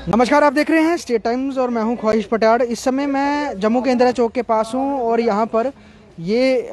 नमस्कार, आप देख रहे हैं स्टेट टाइम्स और मैं हूं ख्वाहिश पटियाड़। इस समय मैं जम्मू के इंदिरा चौक के पास हूं और यहां पर ये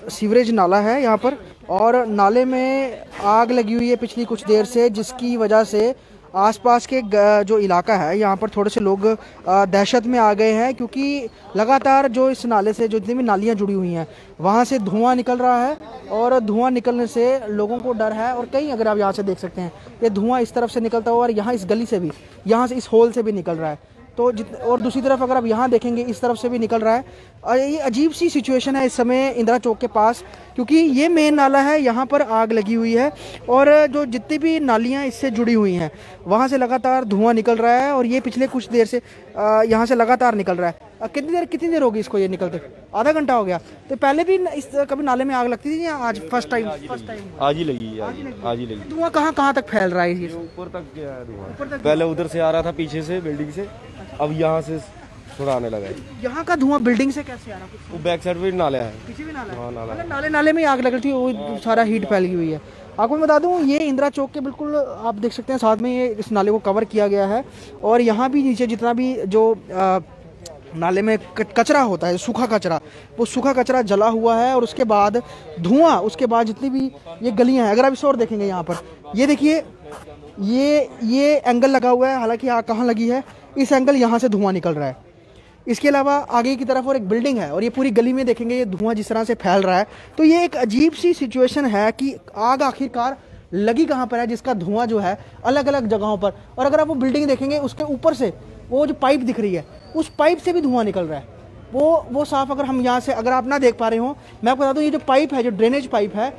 सीवरेज नाला है यहाँ पर, और नाले में आग लगी हुई है पिछली कुछ देर से, जिसकी वजह से आसपास के जो इलाका है यहाँ पर थोड़े से लोग दहशत में आ गए हैं, क्योंकि लगातार जो इस नाले से जो जितनी भी नालियाँ जुड़ी हुई हैं वहाँ से धुआं निकल रहा है और धुआं निकलने से लोगों को डर है। और कहीं अगर आप यहाँ से देख सकते हैं ये धुआं इस तरफ से निकलता हुआ और यहाँ इस गली से भी, यहाँ से इस होल से भी निकल रहा है। तो और दूसरी तरफ अगर आप यहाँ देखेंगे इस तरफ से भी निकल रहा है। और ये अजीब सी सिचुएशन है इस समय इंदिरा चौक के पास, क्योंकि ये मेन नाला है, यहाँ पर आग लगी हुई है और जो जितनी भी नालियाँ इससे जुड़ी हुई हैं वहाँ से लगातार धुआं निकल रहा है और ये पिछले कुछ देर से यहाँ से लगातार निकल रहा है। कितनी देर होगी इसको ये निकलते? आधा घंटा हो गया। तो पहले भी इस कभी नाले में आग लगती थी या आज फर्स्ट टाइम? आज ही लगी। आज ही लगी। धुआं कहाँ तक फैल रहा है? ये ऊपर तक गया है धुआं। पहले उधर से आ रहा था, पीछे से बिल्डिंग से, अब यहाँ से थोड़ा आने लगा है। यहाँ का धुआं बिल्डिंग से कैसे आ रहा है? वो बैक साइड पे नाला है, पीछे भी नाला है। हाँ, नाला है। नाले में आग लग रही थी, वो सारा हीट फैली हुई है। आपको मैं बता दूं ये इंदिरा चौक के बिल्कुल आप देख सकते हैं साथ में ये इस नाले को कवर किया गया है और यहाँ भी नीचे जितना भी जो नाले में कचरा होता है, सूखा कचरा, वो सूखा कचरा जला हुआ है और उसके बाद धुआं, उसके बाद जितनी भी ये गलियां हैं, अगर आप इस और देखेंगे यहाँ पर ये देखिए ये एंगल लगा हुआ है, हालांकि आग कहाँ लगी है, इस एंगल यहाँ से धुआं निकल रहा है। इसके अलावा आगे की तरफ और एक बिल्डिंग है और ये पूरी गली में देखेंगे ये धुआं जिस तरह से फैल रहा है। तो ये एक अजीब सी सिचुएशन है कि आग आखिरकार लगी कहाँ पर है, जिसका धुआं जो है अलग अलग जगहों पर। और अगर आप वो बिल्डिंग देखेंगे उसके ऊपर से वो जो पाइप दिख रही है उस पाइप से भी धुआं निकल रहा है। वो साफ, अगर हम यहाँ से, अगर आप ना देख पा रहे हो, मैं आपको बता दूँ ये जो पाइप है, जो ड्रेनेज पाइप है,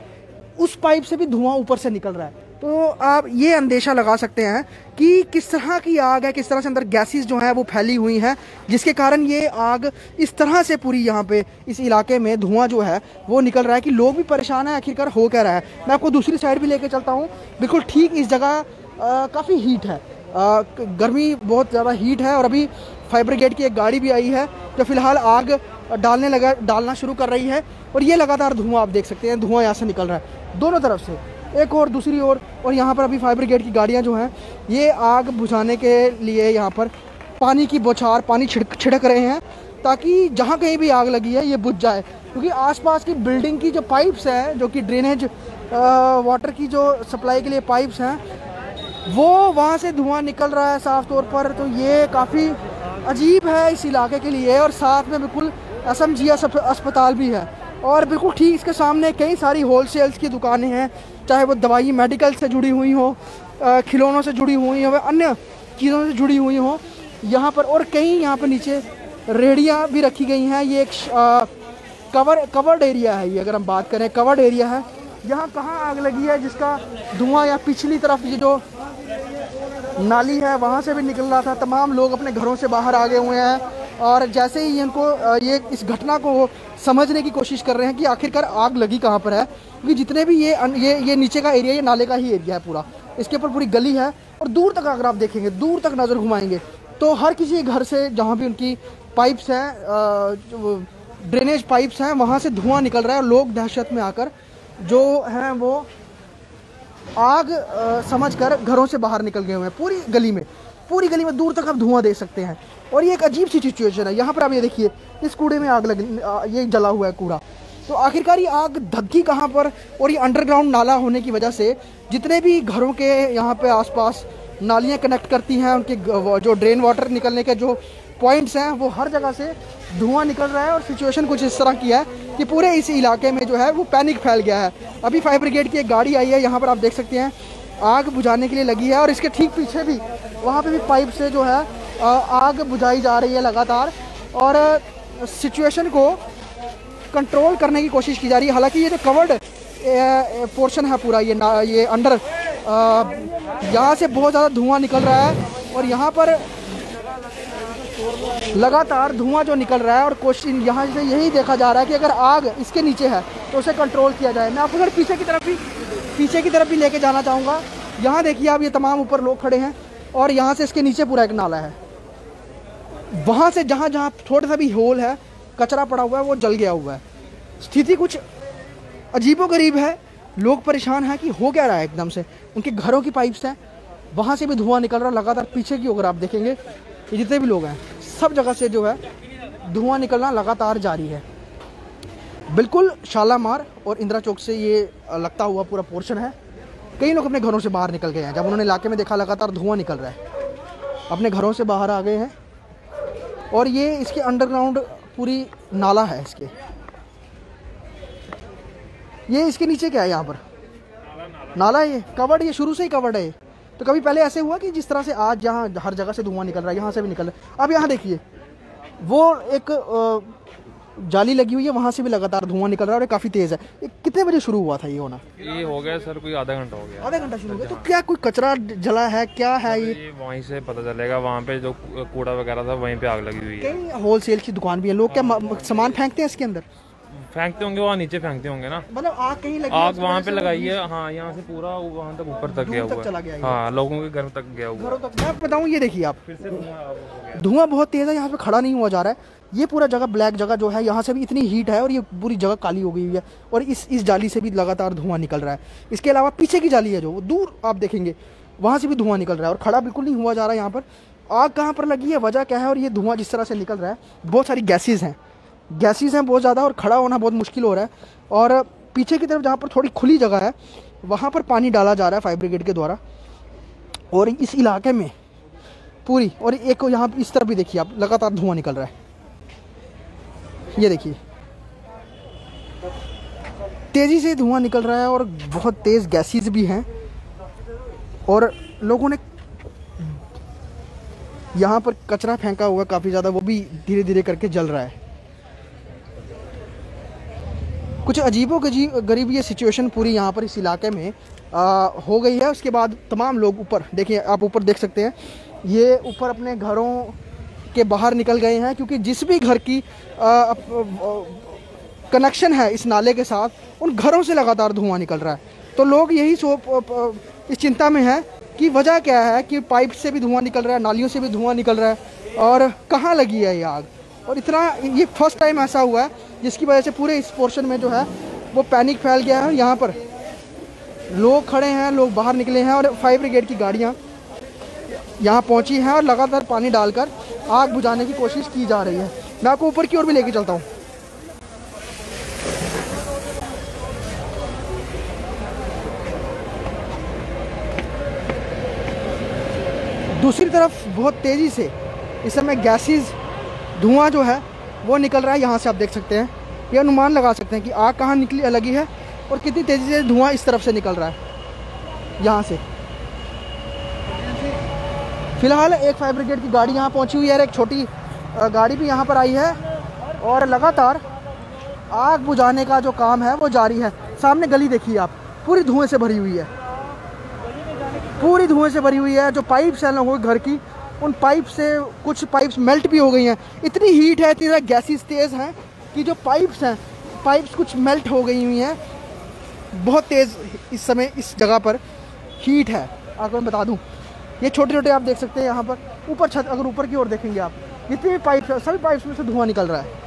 उस पाइप से भी धुआं ऊपर से निकल रहा है। तो आप ये अंदेशा लगा सकते हैं कि किस तरह की आग है, किस तरह से अंदर गैसेस जो हैं वो फैली हुई हैं, जिसके कारण ये आग इस तरह से पूरी यहाँ पे इस इलाके में धुआं जो है वो निकल रहा है कि लोग भी परेशान हैं आखिरकार हो क्या रहा है। मैं आपको दूसरी साइड भी लेके चलता हूँ। बिल्कुल ठीक इस जगह काफ़ी हीट है, गर्मी बहुत ज़्यादा हीट है और अभी फायर ब्रिगेड की एक गाड़ी भी आई है जो फिलहाल आग डालना शुरू कर रही है। और ये लगातार धुआं आप देख सकते हैं, धुआं यहाँ से निकल रहा है दोनों तरफ से, एक और दूसरी ओर। और यहाँ पर अभी फायर ब्रिगेड की गाड़ियाँ जो हैं ये आग बुझाने के लिए यहाँ पर पानी की बौछार, पानी छिड़क रहे हैं ताकि जहाँ कहीं भी आग लगी है ये बुझ जाए। क्योंकि आसपास की बिल्डिंग की जो पाइप्स हैं, जो कि ड्रेनेज वाटर की जो सप्लाई के लिए पाइप्स हैं, वो वहाँ से धुआं निकल रहा है साफ तौर पर। तो ये काफ़ी अजीब है इस इलाके के लिए। और साथ में बिल्कुल SMG अस्पताल भी है और बिल्कुल ठीक इसके सामने कई सारी होलसेल्स की दुकानें हैं, चाहे वो दवाई मेडिकल से जुड़ी हुई हो, खिलौनों से जुड़ी हुई हो, अन्य चीज़ों से जुड़ी हुई हो यहाँ पर। और कई यहाँ पर नीचे रेहड़ियाँ भी रखी गई हैं। ये एक कवर्ड एरिया है, ये अगर हम बात करें कवर्ड एरिया है। यहाँ कहाँ आग लगी है जिसका धुआं या पिछली तरफ ये जो नाली है वहाँ से भी निकल रहा था। तमाम लोग अपने घरों से बाहर आ गए हुए हैं और जैसे ही इनको ये इस घटना को समझने की कोशिश कर रहे हैं कि आखिरकार आग लगी कहाँ पर है। क्योंकि जितने भी ये नीचे का एरिया, ये नाले का ही एरिया है पूरा, इसके ऊपर पूरी गली है और दूर तक अगर आप देखेंगे, दूर तक नज़र घुमाएंगे तो हर किसी घर से जहाँ भी उनकी पाइप्स हैं, ड्रेनेज पाइप्स हैं, वहाँ से धुआं निकल रहा है। लोग दहशत में आकर जो हैं वो आग समझकर घरों से बाहर निकल गए हुए हैं। पूरी गली में दूर तक आप धुआं देख सकते हैं। और ये एक अजीब सी सिचुएशन है। यहाँ पर आप ये देखिए इस कूड़े में आग लग, ये जला हुआ है कूड़ा। तो आखिरकार ये आग धक्की कहाँ पर? और ये अंडरग्राउंड नाला होने की वजह से जितने भी घरों के यहाँ पे आसपास नालियाँ कनेक्ट करती हैं, उनके जो ड्रेन वाटर निकलने के जो पॉइंट्स हैं, वो हर जगह से धुआं निकल रहा है। और सिचुएशन कुछ इस तरह की है कि पूरे इस इलाके में जो है वो पैनिक फैल गया है। अभी फायर ब्रिगेड की एक गाड़ी आई है, यहाँ पर आप देख सकते हैं आग बुझाने के लिए लगी है और इसके ठीक पीछे भी, वहाँ पे भी पाइप से जो है आग बुझाई जा रही है लगातार और सिचुएशन को कंट्रोल करने की कोशिश की जा रही है। हालांकि ये जो कवर्ड पोर्शन है पूरा, ये अंडर, यहाँ से बहुत ज़्यादा धुआं निकल रहा है और यहाँ पर लगातार धुआं जो निकल रहा है। और क्वेश्चन यहाँ से यही देखा जा रहा है कि अगर आग इसके नीचे है तो उसे कंट्रोल किया जाए। मैं आपको अगर पीछे की तरफ भी लेके जाना चाहूँगा। यहाँ देखिए आप, ये तमाम ऊपर लोग खड़े हैं और यहाँ से इसके नीचे पूरा एक नाला है। वहाँ से जहाँ थोड़ा सा भी होल है, कचरा पड़ा हुआ है, वो जल गया हुआ है। स्थिति कुछ अजीबोगरीब है। लोग परेशान हैं कि हो क्या रहा है। एकदम से उनके घरों की पाइप्स हैं, वहाँ से भी धुआं निकल रहा है लगातार। पीछे की अगर आप देखेंगे ये जितने भी लोग हैं सब जगह से जो है धुआं निकलना लगातार जारी है। बिल्कुल शालामार और इंदिरा चौक से ये लगता हुआ पूरा पोर्शन है। कई लोग अपने घरों से बाहर निकल गए हैं। जब उन्होंने इलाके में देखा लगातार धुआं निकल रहा है, अपने घरों से बाहर आ गए हैं। और ये इसके अंडरग्राउंड पूरी नाला है इसके। ये इसके नीचे क्या है, यहाँ पर नाला है, ये कवर्ड, ये शुरू से ही कवर्ड है। तो कभी पहले ऐसे हुआ कि जिस तरह से आज यहाँ हर जगह से धुआं निकल रहा है, यहाँ से भी निकल रहा है। अब यहाँ देखिए वो एक जाली लगी हुई है, वहाँ से भी लगातार धुआं निकल रहा है और काफ़ी तेज़ है। ये कितने बजे शुरू हुआ था ये होना? ये हो गया सर कोई आधा घंटा हो गया। आधा घंटा शुरू हो गया। तो क्या कोई कचरा जला है, क्या है ये? वहीं से पता चलेगा, वहाँ पे जो कूड़ा वगैरह था वहीं पे आग लगी हुई है। कई होलसेल की दुकान भी है। लोग क्या सामान फेंकते हैं इसके अंदर? फेंकते होंगे, वहाँ नीचे फेंकते होंगे ना। मतलब आग कहीं लगी, आग वहाँ पे लगाई है। हाँ, यहाँ से पूरा वहाँ तक ऊपर तक गया हुआ है। हाँ, लोगों के घर तक गया हुआ है। मैं बताऊँ, ये देखिए आप, फिर से धुआं बहुत तेज़ है, यहाँ पे खड़ा नहीं हुआ जा रहा है। ये पूरा जगह ब्लैक जगह जो है, यहाँ से भी इतनी हीट है और ये पूरी जगह काली हो गई हुई है। और इस जाली से भी लगातार धुआं निकल रहा है। इसके अलावा पीछे की जाली है जो दूर आप देखेंगे, वहाँ से भी धुआं निकल रहा है और खड़ा बिल्कुल नहीं हुआ जा रहा है। यहाँ पर आग कहाँ पर लगी है, वजह क्या है और ये धुआं जिस तरह से निकल रहा है, बहुत सारी गैसेज हैं बहुत ज़्यादा और खड़ा होना बहुत मुश्किल हो रहा है। और पीछे की तरफ जहाँ पर थोड़ी खुली जगह है, वहाँ पर पानी डाला जा रहा है फायर ब्रिगेड के द्वारा। और इस इलाके में पूरी, और एक यहाँ इस तरफ भी देखिए आप, लगातार धुआं निकल रहा है। ये देखिए तेज़ी से धुआं निकल रहा है और बहुत तेज़ गैसेस भी हैं। और लोगों ने यहाँ पर कचरा फेंका हुआ काफ़ी ज़्यादा, वो भी धीरे धीरे करके जल रहा है। कुछ अजीबो-गरीब ये सिचुएशन पूरी यहाँ पर इस इलाके में हो गई है। उसके बाद तमाम लोग ऊपर देखिए, आप ऊपर देख सकते हैं, ये ऊपर अपने घरों के बाहर निकल गए हैं। क्योंकि जिस भी घर की कनेक्शन है इस नाले के साथ, उन घरों से लगातार धुआं निकल रहा है। तो लोग यही इस चिंता में है कि वजह क्या है, कि पाइप से भी धुआं निकल रहा है, नालियों से भी धुआं निकल रहा है और कहाँ लगी है ये आग। और इतना, ये फर्स्ट टाइम ऐसा हुआ है जिसकी वजह से पूरे इस पोर्शन में जो है वो पैनिक फैल गया है। यहाँ पर लोग खड़े हैं, लोग बाहर निकले हैं और फायर ब्रिगेड की गाड़ियाँ यहाँ पहुँची हैं और लगातार पानी डालकर आग बुझाने की कोशिश की जा रही है। मैं आपको ऊपर की ओर भी लेके चलता हूँ। दूसरी तरफ बहुत तेज़ी से इस समय गैसेस, धुआं जो है वो निकल रहा है। यहाँ से आप देख सकते हैं, ये अनुमान लगा सकते हैं कि आग कहाँ लगी है और कितनी तेज़ी से धुआं इस तरफ से निकल रहा है। यहाँ से फिलहाल एक फायर ब्रिगेड की गाड़ी यहाँ पहुँची हुई है और एक छोटी गाड़ी भी यहाँ पर आई है और लगातार आग बुझाने का जो काम है वो जारी है। सामने गली देखिए आप, पूरी धुएं से भरी हुई है, पूरी धुएं से भरी हुई है। जो पाइप्स हैं लोगों के घर की, उन पाइप से कुछ पाइप्स मेल्ट भी हो गई हैं। इतनी हीट है, इतनी गैसेस तेज़ हैं कि जो पाइप्स हैं, पाइप्स कुछ मेल्ट हो गई हुई हैं। बहुत तेज़ इस समय इस जगह पर हीट है। आपको मैं बता दूं, ये छोटे छोटे आप देख सकते हैं यहाँ पर ऊपर छत, अगर ऊपर की ओर देखेंगे आप, जितने भी पाइप है सभी पाइप्स में से धुआं निकल रहा है।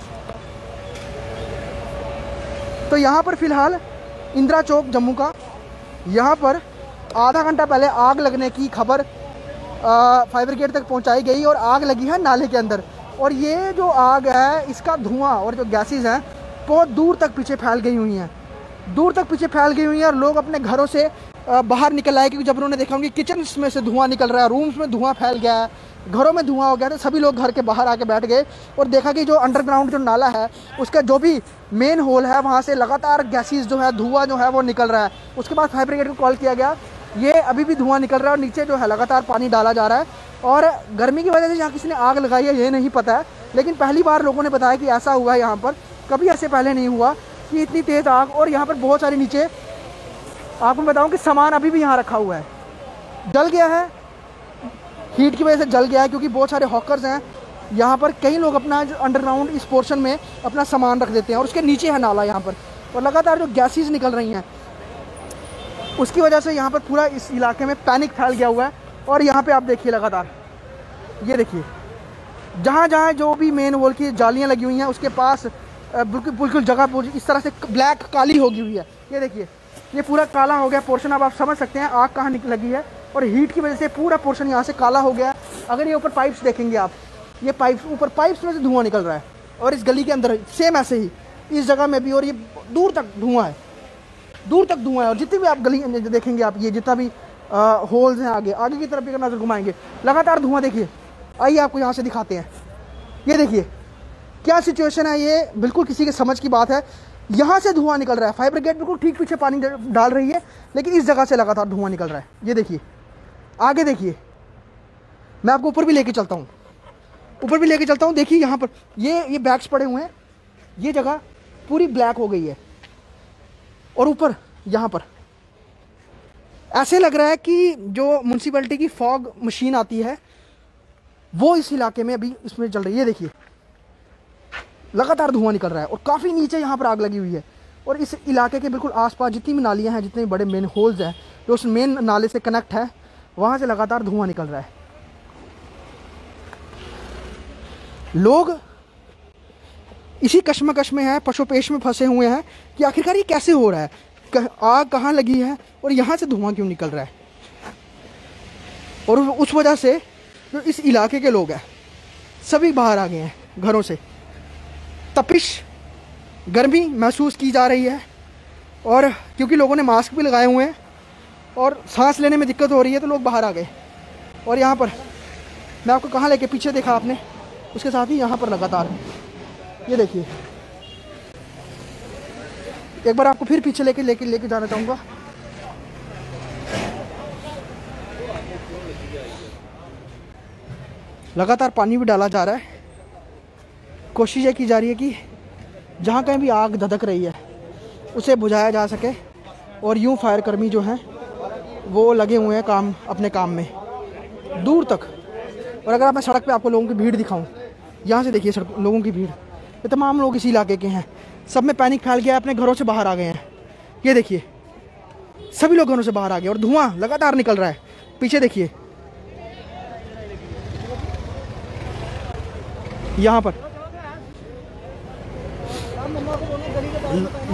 तो यहाँ पर फिलहाल इंदिरा चौक जम्मू का, यहाँ पर आधा घंटा पहले आग लगने की खबर फायर ब्रिगेड तक पहुँचाई गई और आग लगी है नाले के अंदर। और ये जो आग है, इसका धुआं और जो गैसेस हैं बहुत दूर तक पीछे फैल गई हुई हैं, दूर तक पीछे फैल गई हुई हैं। और लोग अपने घरों से बाहर निकल आए, क्योंकि जब उन्होंने देखा उनकी किचन में से धुआं निकल रहा है, रूम्स में धुआं फैल गया है, घरों में धुआं हो गया, तो सभी लोग घर के बाहर आके बैठ गए और देखा कि जो अंडरग्राउंड जो नाला है, उसका जो भी मेन होल है, वहाँ से लगातार गैसेस जो है, धुआं जो है वो निकल रहा है। उसके बाद फायर ब्रिगेड को कॉल किया गया, ये अभी भी धुआं निकल रहा है और नीचे जो है लगातार पानी डाला जा रहा है। और गर्मी की वजह से यहाँ किसी ने आग लगाई है ये नहीं पता है, लेकिन पहली बार लोगों ने बताया कि ऐसा हुआ है यहाँ पर, कभी ऐसे पहले नहीं हुआ कि इतनी तेज़ आग। और यहाँ पर बहुत सारी नीचे, आपको बताऊँ कि सामान अभी भी यहाँ रखा हुआ है, जल गया है, हीट की वजह से जल गया है। क्योंकि बहुत सारे हॉकर्स हैं यहाँ पर, कई लोग अपना अंडरग्राउंड इस पोर्शन में अपना सामान रख देते हैं और उसके नीचे है नाला यहाँ पर। और लगातार जो गैसेस निकल रही हैं, उसकी वजह से यहाँ पर पूरा इस इलाके में पैनिक फैल गया हुआ है। और यहाँ पे आप देखिए लगातार, ये देखिए जहाँ जहाँ जो भी मेन होल की जालियाँ लगी हुई हैं, उसके पास बिल्कुल जगह इस तरह से ब्लैक काली होगी हुई है। ये देखिए, ये पूरा काला हो गया पोर्शन। अब आप समझ सकते हैं आग कहाँ लगी है और हीट की वजह से पूरा पोर्शन यहाँ से काला हो गया। अगर ये ऊपर पाइप्स देखेंगे आप, ये पाइप्स, ऊपर पाइप्स में से धुआं निकल रहा है। और इस गली के अंदर सेम ऐसे ही इस जगह में भी, और ये दूर तक धुआं है, दूर तक धुआं है। और जितनी भी आप गली देखेंगे आप, ये जितना भी होल्स हैं आगे आगे की तरफ भी अगर नज़र घुमाएंगे लगातार धुआं देखिए। आइए आपको यहाँ से दिखाते हैं। ये देखिए क्या सिचुएशन है, ये बिल्कुल किसी के समझ की बात है। यहाँ से धुआं निकल रहा है, फायर ब्रिगेड बिल्कुल ठीक पीछे पानी डाल रही है, लेकिन इस जगह से लगातार धुआं निकल रहा है। ये देखिए आगे देखिए, मैं आपको ऊपर भी लेके चलता हूँ, ऊपर भी लेके चलता हूँ। देखिए यहाँ पर ये बैग्स पड़े हुए हैं, ये जगह पूरी ब्लैक हो गई है। और ऊपर यहाँ पर ऐसे लग रहा है कि जो म्यूनसिपैलिटी की फॉग मशीन आती है वो इस इलाके में अभी इसमें चल रही है। ये देखिए लगातार धुआं निकल रहा है और काफ़ी नीचे यहाँ पर आग लगी हुई है। और इस इलाके के बिल्कुल आसपास जितनी भी नालियाँ हैं, जितने भी बड़े मेन होल्स हैं जो उस मेन नाले से कनेक्ट है, वहाँ से लगातार धुआं निकल रहा है। लोग इसी कश्मकश में हैं, पशुपेश में फंसे हुए हैं कि आखिरकार ये कैसे हो रहा है, आग कहाँ लगी है और यहाँ से धुआं क्यों निकल रहा है। और उस वजह से जो इस इलाके के लोग हैं सभी बाहर आ गए हैं घरों से। तपिश, गर्मी महसूस की जा रही है, और क्योंकि लोगों ने मास्क भी लगाए हुए हैं और सांस लेने में दिक्कत हो रही है तो लोग बाहर आ गए। और यहाँ पर मैं आपको कहाँ लेके, पीछे देखा आपने, उसके साथ ही यहाँ पर लगातार ये देखिए। एक बार आपको फिर पीछे लेके जाना चाहूँगा। लगातार पानी भी डाला जा रहा है, कोशिश ये की जा रही है कि जहाँ कहीं भी आग धधक रही है उसे बुझाया जा सके। और यूँ फायर कर्मी जो हैं वो लगे हुए हैं अपने काम में दूर तक। और अगर मैं सड़क पे आपको लोगों की भीड़ दिखाऊं, यहाँ से देखिए सड़क लोगों की भीड़, ये तमाम लोग इसी इलाके के हैं। सब में पैनिक फैल गया, अपने घरों से बाहर आ गए हैं। ये देखिए सभी लोग घरों से बाहर आ गए और धुआं लगातार निकल रहा है। पीछे देखिए यहाँ पर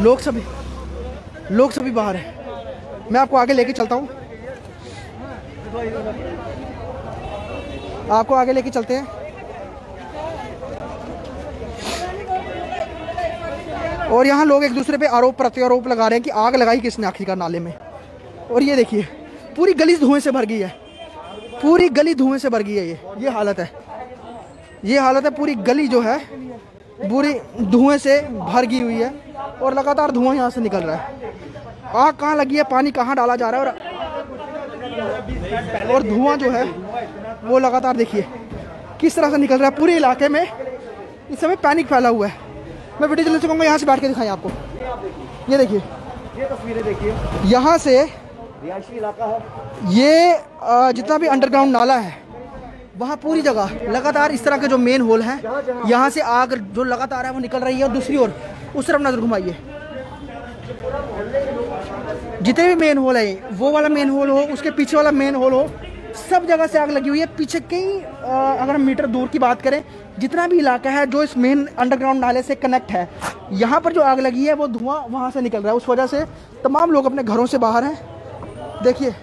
लोग सभी बाहर हैं। मैं आपको आगे लेके चलता हूँ, आपको आगे लेके चलते हैं। और यहाँ लोग एक दूसरे पे आरोप प्रत्यारोप लगा रहे हैं कि आग लगाई किसने आखिरकार नाले में। और ये देखिए पूरी गली धुएं से भर गई है, पूरी गली धुएं से भर गई है। ये हालत है, ये हालत है। पूरी गली जो है पूरी धुएं से भर गई हुई है और लगातार धुआं यहाँ से निकल रहा है। आग कहाँ लगी है, पानी कहाँ डाला जा रहा है, और धुआं जो है वो लगातार देखिए किस तरह से निकल रहा है। पूरे इलाके में इस समय पैनिक फैला हुआ है। मैं वीडियो चलने से कहूँगा यहाँ से बैठ के दिखाएं आपको। ये देखिए, ये तस्वीरें देखिए, यहाँ से रिहायशी इलाका है। ये जितना भी अंडरग्राउंड नाला है वहाँ पूरी जगह लगातार इस तरह के जो मेन होल हैं, यहाँ से आग जो लगातार है वो निकल रही है। और दूसरी ओर उस तरफ नजर घुमाइए, जितने भी मेन होल है, वो वाला मेन होल हो, उसके पीछे वाला मेन होल हो, सब जगह से आग लगी हुई है। पीछे कई अगर हम मीटर दूर की बात करें, जितना भी इलाका है जो इस मेन अंडरग्राउंड नाले से कनेक्ट है, यहाँ पर जो आग लगी है वो धुआं वहाँ से निकल रहा है। उस वजह से तमाम लोग अपने घरों से बाहर हैं, देखिए।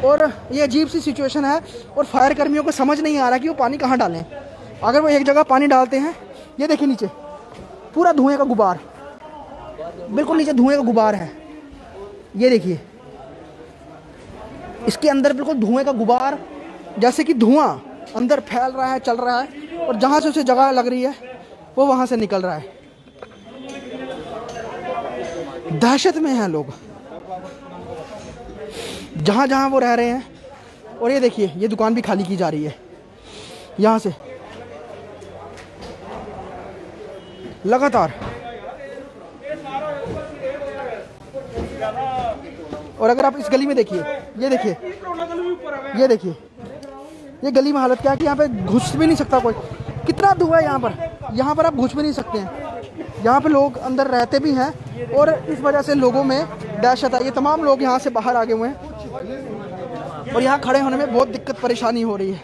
और ये अजीब सी सिचुएशन है और फायर कर्मियों को समझ नहीं आ रहा कि वो पानी कहाँ डालें। अगर वो एक जगह पानी डालते हैं, ये देखिए नीचे पूरा धुएं का गुबार, बिल्कुल नीचे धुएं का गुबार है। ये देखिए इसके अंदर बिल्कुल धुएं का गुबार, जैसे कि धुआं अंदर फैल रहा है, चल रहा है, और जहाँ से उसे जगह लग रही है वो वहाँ से निकल रहा है। दहशत में हैं लोग जहाँ जहाँ वो रह रहे हैं। और ये देखिए ये दुकान भी खाली की जा रही है यहाँ से लगातार। और अगर आप इस गली में देखिए, ये देखिए, ये देखिए ये गली में हालत क्या है कि यहाँ पे घुस भी नहीं सकता कोई। कितना धुआं है यहाँ पर आप घुस भी नहीं सकते हैं। यहाँ पे लोग अंदर रहते भी हैं और इस वजह से लोगों में दहशत है। ये तमाम लोग यहाँ से बाहर आ गए हुए हैं और यहाँ खड़े होने में बहुत दिक्कत परेशानी हो रही है।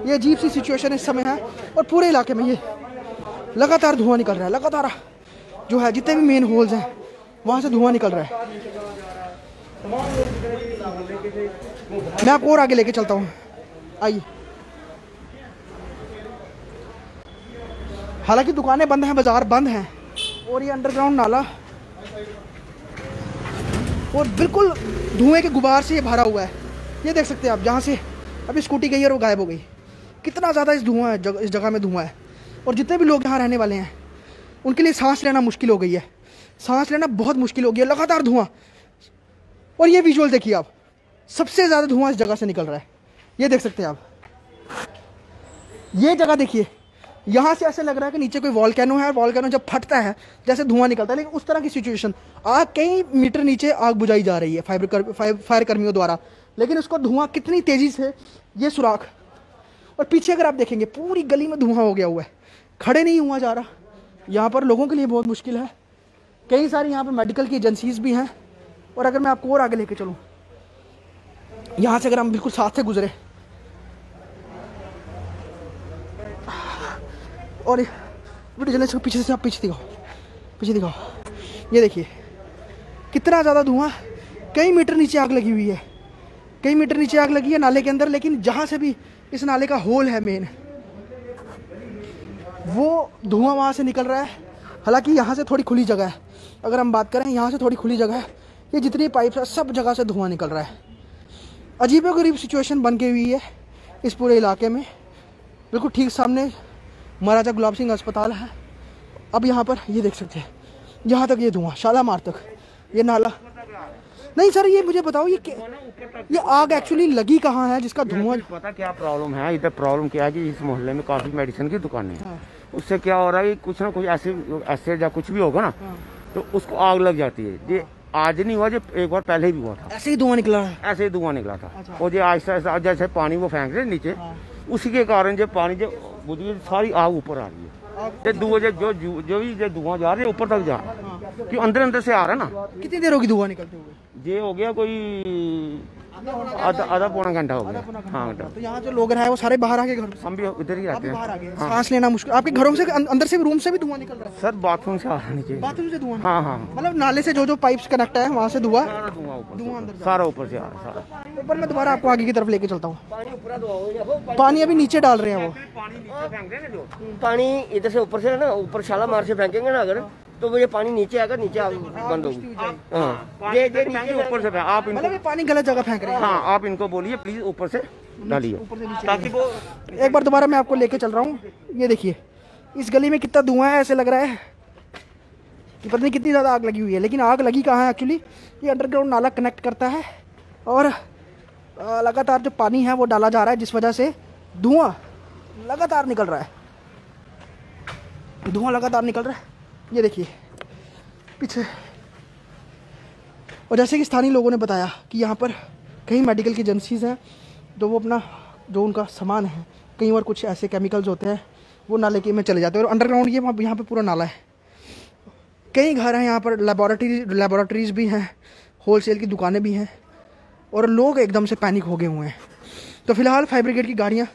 ये अजीब सी सिचुएशन इस समय है और पूरे इलाके में ये लगातार धुआं निकल रहा है। लगातार जो है जितने भी मेन होल्स हैं वहाँ से धुआं निकल रहा है। मैं आपको और आगे लेके चलता हूँ, आइए। हालांकि दुकानें बंद हैं, बाजार बंद हैं, और ये अंडरग्राउंड नाला और बिल्कुल धुएं के गुबार से ये भरा हुआ है। ये देख सकते हैं आप, जहाँ से अभी स्कूटी गई और वो गायब हो गई। कितना ज़्यादा इस जगह में धुआं है, और जितने भी लोग यहाँ रहने वाले हैं उनके लिए सांस लेना मुश्किल हो गई है, सांस लेना बहुत मुश्किल हो गया, लगातार धुआं। और ये विजुअल देखिए आप, सबसे ज़्यादा धुआं इस जगह से निकल रहा है, ये देख सकते हैं आप। ये जगह देखिए, यहाँ से ऐसे लग रहा है कि नीचे कोई वॉल्केनो है, वॉल्केनो जब फटता है जैसे धुआं निकलता है, लेकिन उस तरह की सिचुएशन। आग कई मीटर नीचे आग बुझाई जा रही है फायर कर्मियों द्वारा, लेकिन उसको धुआं कितनी तेज़ी से, ये सुराख। और पीछे अगर आप देखेंगे पूरी गली में धुआं हो गया हुआ है, खड़े नहीं हुआ जा रहा। यहाँ पर लोगों के लिए बहुत मुश्किल है। कई सारी यहाँ पर मेडिकल की एजेंसीज भी हैं। और अगर मैं आपको और आगे लेके चलूँ, यहाँ से अगर हम बिल्कुल साथ से गुजरे, और जल्दी से पीछे से आप पीछे दिखाओ, ये देखिए कितना ज़्यादा धुआं। कई मीटर नीचे आग लगी हुई है, कई मीटर नीचे आग लगी है नाले के अंदर। लेकिन जहाँ से भी इस नाले का होल है मेन, वो धुआं वहाँ से निकल रहा है। हालांकि यहाँ से थोड़ी खुली जगह है, अगर हम बात करें यहाँ से थोड़ी खुली जगह है, ये जितनी पाइप है सब जगह से धुआं निकल रहा है। अजीबोगरीब सिचुएशन बन के हुई है इस पूरे इलाके में। बिल्कुल ठीक सामने महाराजा गुलाब सिंह अस्पताल है। अब यहाँ पर ये देख सकते हैं, यहाँ तक ये धुआं, शालामार तक ये नाला। नहीं सर, ये मुझे बताओ, ये आग एक्चुअली लगी कहाँ है जिसका धुआं? पता क्या प्रॉब्लम है इधर? प्रॉब्लम क्या है कि इस मोहल्ले में काफी मेडिसिन की दुकानें हैं। हाँ। उससे क्या हो रहा है कि कुछ ना कुछ ऐसे या कुछ भी होगा ना, हाँ। तो उसको आग लग जाती है। ये आज नहीं हुआ, जो एक बार पहले भी हुआ था, ऐसे ही धुआं निकला है, ऐसे ही धुआं निकला था। अच्छा। और ये आहिस्ता आहिस्ता जैसे पानी वो फेंक रहे नीचे, हाँ। उसी के कारण जो पानी जो सारी आग ऊपर आ रही है। जो भी धुआं जा रही है ऊपर तक जा रहा है, क्यों अंदर से आ रहा है ना। कितनी देर होगी धुआं निकलते हुए? ये हो गया कोई आधा पौना घंटा हो गया। हाँ, तो यहाँ जो लोग हैं वो सारे बाहर आ गए, घर हम भी इधर ही रहते हैं। सांस लेना मुश्किल। आपके घरों से अंदर से रूम से भी धुआं निकल रहा है? सर बाथरूम से आ रहा नीचे, बाथरूम से धुआं? हाँ हाँ, मतलब नाले से जो पाइप्स कनेक्ट है वहाँ से धुआं अंदर सारा ऊपर से आ रहा है। ऊपर मैं दोबारा आपको आगे की तरफ लेके चलता हूँ। पानी अभी नीचे डाल रहे हैं वो, पानी इधर से ऊपर से ना, ऊपर शालामार से फेंकेंगे ना अगर, तो वो ये पानी नीचे आकर नीचे बंद होगी। हाँ, ये ऊपर से आप मतलब ये पानी गलत जगह फेंक रहे हैं। हाँ, आप इनको बोलिए प्लीज ऊपर से डालिए, ताकि वो। एक बार दोबारा मैं आपको लेके चल रहा हूँ। ये देखिए इस गली में कितना धुआं है, ऐसे लग रहा है कि पता नहीं कितनी ज़्यादा आग लगी हुई है। लेकिन आग लगी कहाँ है एक्चुअली? ये अंडरग्राउंड नाला कनेक्ट करता है, और लगातार जो पानी है वो डाला जा रहा है, जिस वजह से धुआं लगातार निकल रहा है, धुआं लगातार निकल रहा है। ये देखिए पीछे। और जैसे कि स्थानीय लोगों ने बताया कि यहाँ पर कई मेडिकल की एजेंसीज़ हैं, तो वो अपना जो उनका सामान है, कई बार कुछ ऐसे केमिकल्स होते हैं वो नाले के में चले जाते हैं। और अंडरग्राउंड ये यहाँ पे पूरा नाला है। कई घर हैं यहाँ पर, लेबोरेटरीज भी हैं, होलसेल की दुकानें भी हैं, और लोग एकदम से पैनिक हो गए हुए हैं। तो फिलहाल फायर ब्रिगेड की गाड़ियाँ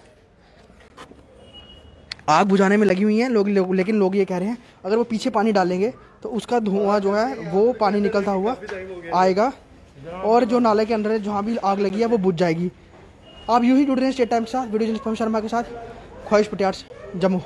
आग बुझाने में लगी हुई हैं लेकिन लोग ये कह रहे हैं अगर वो पीछे पानी डालेंगे तो उसका धुआं जो है वो पानी निकलता हुआ आएगा, और जो नाले के अंदर जहाँ भी आग लगी है वो बुझ जाएगी। आप यूँ ही जुड़ रहे हैं स्टेट टाइम्स के साथ, वीडियो जर्नलिस्ट शर्मा के साथ, ख्वाहिश पटियाला से, जम्मू।